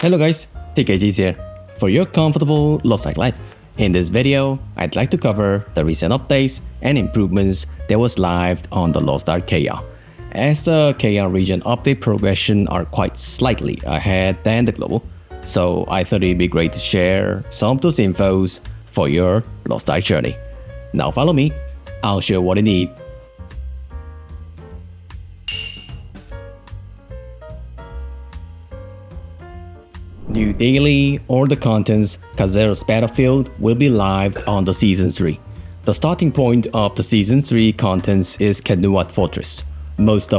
Hello guys, TKG here for your comfortable LostArk life. In this video, I'd like to cover the recent updates and improvements that was live on the LostArk KR, as the KR region update progression are quite slightly ahead than the global, so I thought it'd be great to share some of those infos for your LostArk journey. Now follow me, I'll show what you need. New daily or the contents Khazeros Battlefield will be live on the Season 3. The starting point of the Season 3 contents is Kanuat Fortress. Most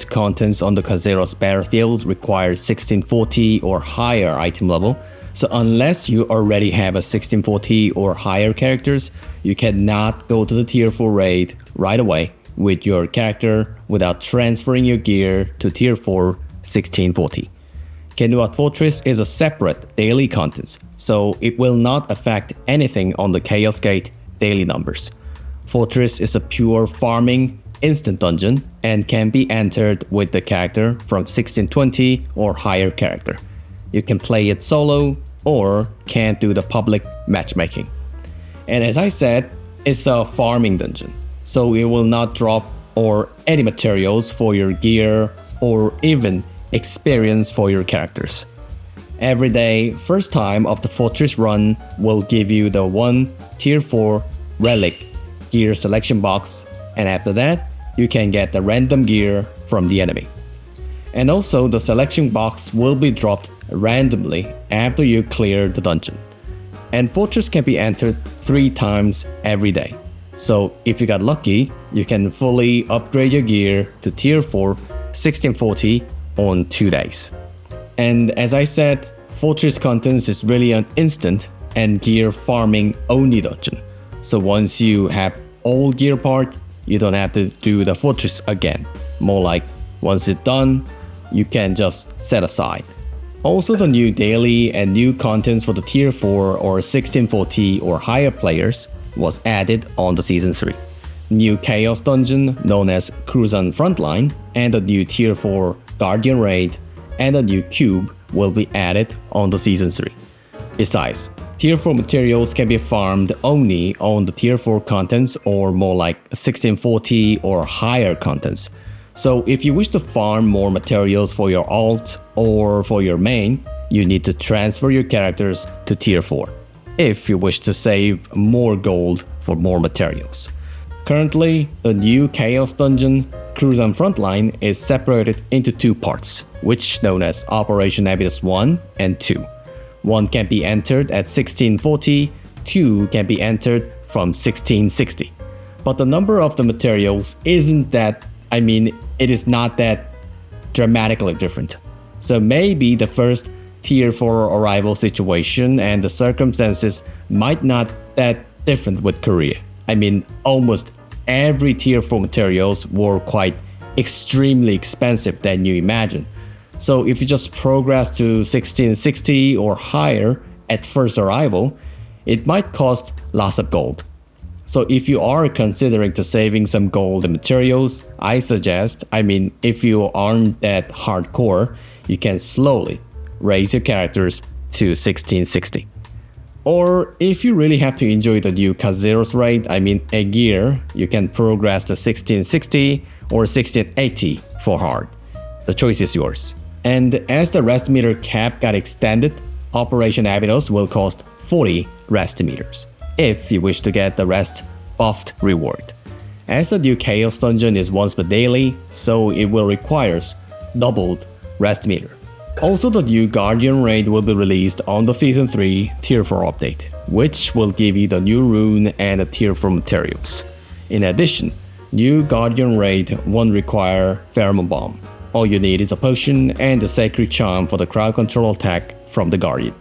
contents on the Khazeros Battlefield require 1640 or higher item level, so unless you already have a 1640 or higher characters, you cannot go to the tier 4 raid right away with your character without transferring your gear to tier 4 1640. Kanuat Fortress is a separate daily contents, so it will not affect anything on the Chaos Gate daily numbers. Fortress is a pure farming instant dungeon and can be entered with the character from 1620 or higher character. You can play it solo or can do the public matchmaking. And as I said, it's a farming dungeon, so it will not drop or any materials for your gear or even experience for your characters. Every day, first time of the Fortress run will give you the 1 tier 4 relic gear selection box, and after that, you can get the random gear from the enemy. And also the selection box will be dropped randomly after you clear the dungeon. And Fortress can be entered 3 times every day. So if you got lucky, you can fully upgrade your gear to tier 4 1640 on 2 days. And as I said, Fortress contents is really an instant and gear farming only dungeon. So once you have all gear part, you don't have to do the Fortress again. More like once it's done, you can just set aside. Also, the new daily and new contents for the tier 4 or 1640 or higher players was added on the Season 3. New Chaos Dungeon known as Cruzan Frontline and the new tier 4 Guardian Raid and a new cube will be added on the Season 3. Besides, tier 4 materials can be farmed only on the tier 4 contents or more like 1640 or higher contents. So if you wish to farm more materials for your alt or for your main, you need to transfer your characters to tier 4 if you wish to save more gold for more materials. Currently, the new Chaos Dungeon Cruzan Frontline is separated into 2 parts, which known as Operation Abydos 1 and 2. 1 can be entered at 1640, 2 can be entered from 1660. But the number of the materials it is not that dramatically different. So maybe the first tier 4 arrival situation and the circumstances might not that different with Korea. Almost every tier 4 materials were quite extremely expensive than you imagine. So if you just progress to 1660 or higher at first arrival, it might cost lots of gold. So if you are considering to saving some gold and materials, I suggest, if you aren't that hardcore, you can slowly raise your characters to 1660. Or if you really have to enjoy the new Khazeros raid, Aegir, you can progress to 1660 or 1680 for hard. The choice is yours. And as the rest meter cap got extended, Operation Abydos will cost 40 rest meters if you wish to get the rest buffed reward. As the new Chaos Dungeon is once per daily, so it will require doubled rest meter. Also, the new Guardian Raid will be released on the Season 3 Tier 4 update, which will give you the new rune and the Tier 4 materials. In addition, new Guardian Raid won't require Pheromone Bomb. All you need is a potion and the Sacred Charm for the crowd control attack from the Guardian.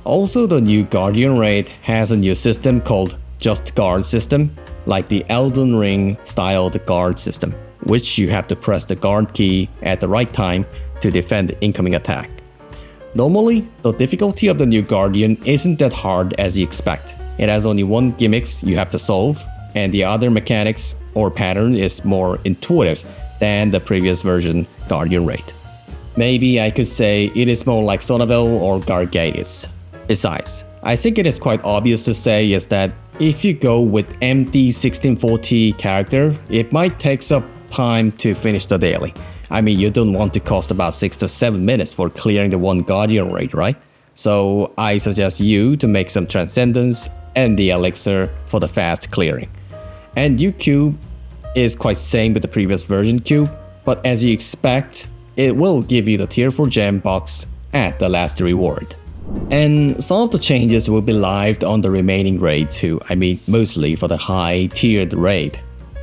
Also, the new Guardian Raid has a new system called Just Guard system, like the Elden Ring styled guard system, which you have to press the guard key at the right time to defend the incoming attack. Normally, the difficulty of the new Guardian isn't that hard as you expect. It has only 1 gimmick you have to solve, and the other mechanics or pattern is more intuitive than the previous version Guardian Raid. Maybe I could say it is more like Sonavel or Gargadis. Besides, I think it is quite obvious to say is that if you go with empty 1640 character, it might take some time to finish the daily. I mean, you don't want to cost about 6 to 7 minutes for clearing the one Guardian raid, right? So I suggest you to make some Transcendence and the Elixir for the fast clearing. And U-Cube is quite same with the previous version cube, but as you expect, it will give you the tier 4 gem box at the last reward. And some of the changes will be live on the remaining raid too, I mean mostly for the high tiered raid.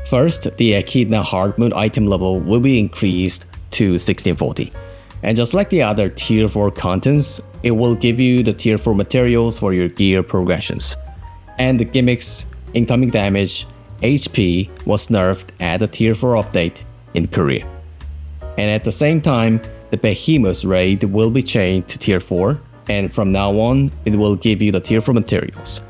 First, the Echidna Hard Mode item level will be increased to 1640. And just like the other tier 4 contents, it will give you the tier 4 materials for your gear progressions. And the gimmicks, incoming damage, HP was nerfed at the tier 4 update in Korea. And at the same time, the Behemoth raid will be changed to tier 4, and from now on, it will give you the tier 4 materials.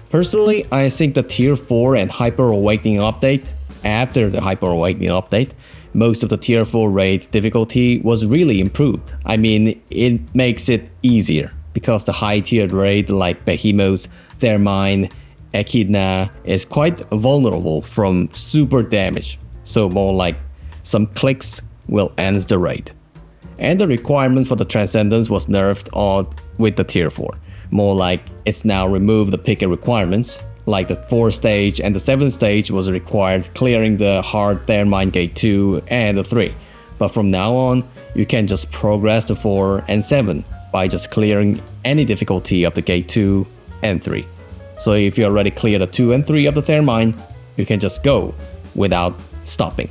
Personally, I think the tier 4 and Hyper Awakening update, after the Hyper Awakening update, most of the tier 4 raid difficulty was really improved. I mean, it makes it easier, because the high tiered raid like Behemoth, Thermine, Echidna is quite vulnerable from super damage, so more like some clicks will end the raid. And the requirements for the Transcendence was nerfed on with the tier 4. More like it's now removed the picket requirements, like the 4th stage and the 7th stage was required clearing the hard Thermine Gate 2 and the 3. But from now on, you can just progress to 4 and 7 by just clearing any difficulty of the Gate 2 and 3. So if you already cleared the 2 and 3 of the Thermine, you can just go without stopping.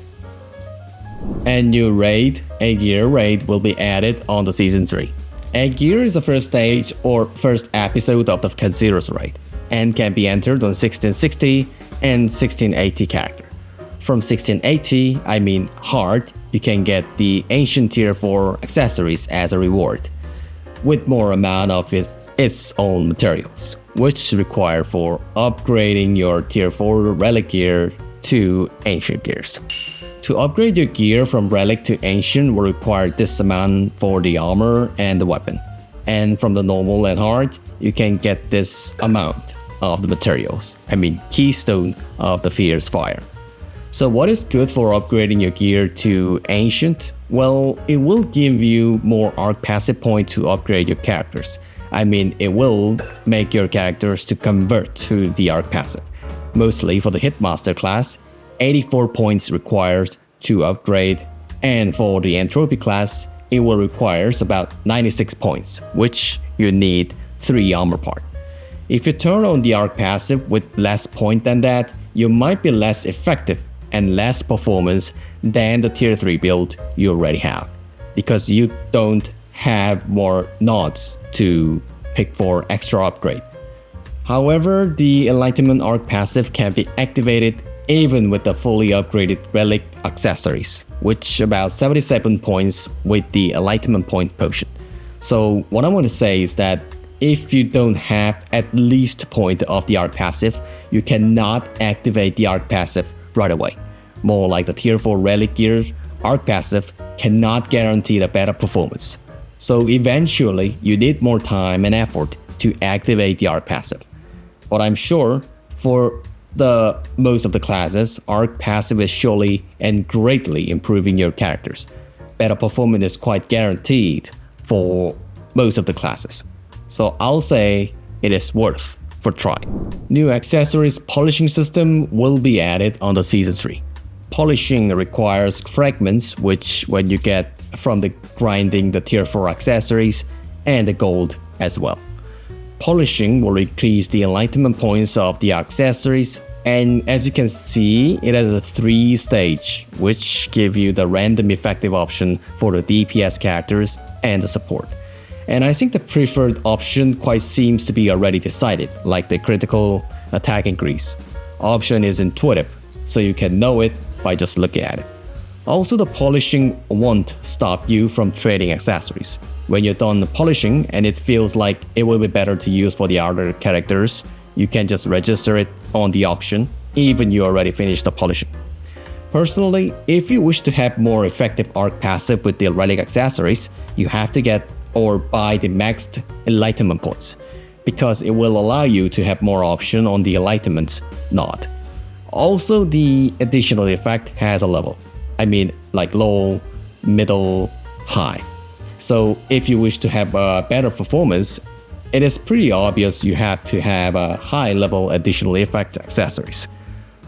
And new raid, Aegir raid, will be added on the Season 3. Aegir is the first stage or first episode of the Kaziros raid, and can be entered on 1660 and 1680 character. From 1680, I mean hard, you can get the Ancient Tier 4 accessories as a reward, with more amount of its own materials, which require for upgrading your Tier 4 relic gear to Ancient gears. To upgrade your gear from relic to ancient will require this amount for the armor and the weapon. And from the normal and hard, you can get this amount of the materials, I mean keystone of the fierce fire. So what is good for upgrading your gear to ancient? Well, it will give you more Ark passive point to upgrade your characters. I mean, it will make your characters to convert to the Ark passive. Mostly for the Hitmaster class, 84 points required to upgrade, and for the Entropy class, it will require about 96 points, which you need 3 armor part. If you turn on the Ark passive with less point than that, you might be less effective and less performance than the tier 3 build you already have, because you don't have more nodes to pick for extra upgrade. However, the Enlightenment Ark passive can be activated even with the fully upgraded relic accessories, which about 77 points with the Enlightenment Point potion. So what I want to say is that if you don't have at least point of the Ark passive, you cannot activate the Ark passive right away. More like the tier 4 relic gear, Ark passive cannot guarantee the better performance. So eventually you need more time and effort to activate the Ark passive. But I'm sure for the most of the classes, Ark passive is surely and greatly improving your characters. Better performance is quite guaranteed for most of the classes. So I'll say it is worth for trying. New accessories polishing system will be added on the Season 3. Polishing requires fragments, which when you get from the grinding the tier 4 accessories and the gold as well. Polishing will increase the enlightenment points of the accessories, and as you can see, it has a 3 stage, which give you the random effective option for the DPS characters and the support. And I think the preferred option quite seems to be already decided, like the critical attack increase. Option is intuitive, so you can know it by just looking at it. Also, the polishing won't stop you from trading accessories. When you're done polishing and it feels like it will be better to use for the other characters, you can just register it on the auction, even you already finished the polishing. Personally, if you wish to have more effective Ark passive with the relic accessories, you have to get or buy the maxed enlightenment points, because it will allow you to have more option on the enlightenment node. Also, the additional effect has a level. I mean, like low, middle, high. So if you wish to have a better performance, it is pretty obvious you have to have a high level additional effect accessories.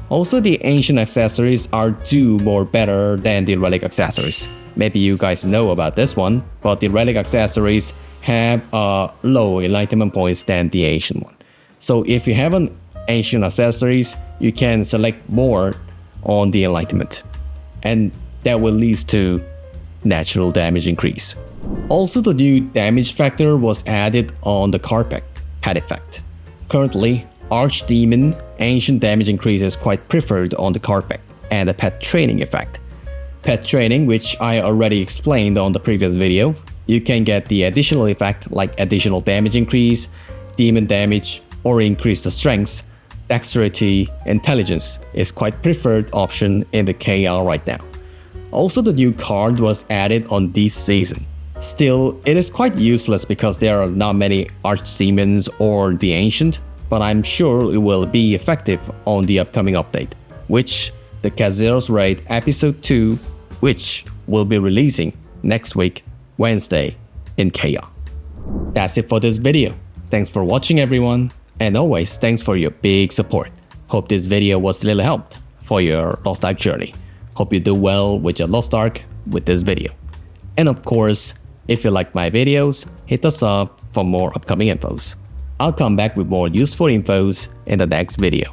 Also, the ancient accessories are do more better than the relic accessories. Maybe you guys know about this one, but the relic accessories have low enlightenment points than the ancient one. So if you have an ancient accessories, you can select more on the enlightenment, and that will lead to natural damage increase. Also, the new damage factor was added on the carpet pet effect. Currently, Archdemon ancient damage increase is quite preferred on the carpet and the pet training effect. Pet training, which I already explained on the previous video, you can get the additional effect like additional damage increase, demon damage, or increase the strength, dexterity, intelligence is quite preferred option in the KR right now. Also, the new card was added on this season. Still, it is quite useless because there are not many Archdemons or the Ancient, but I'm sure it will be effective on the upcoming update, which the Kazeros Raid Episode 2, which will be releasing next week, Wednesday, in KR. That's it for this video. Thanks for watching everyone, and always thanks for your big support. Hope this video was a little help for your Lost Ark journey. Hope you do well with your Lost Ark with this video. And of course, if you like my videos, hit the sub for more upcoming infos. I'll come back with more useful infos in the next video.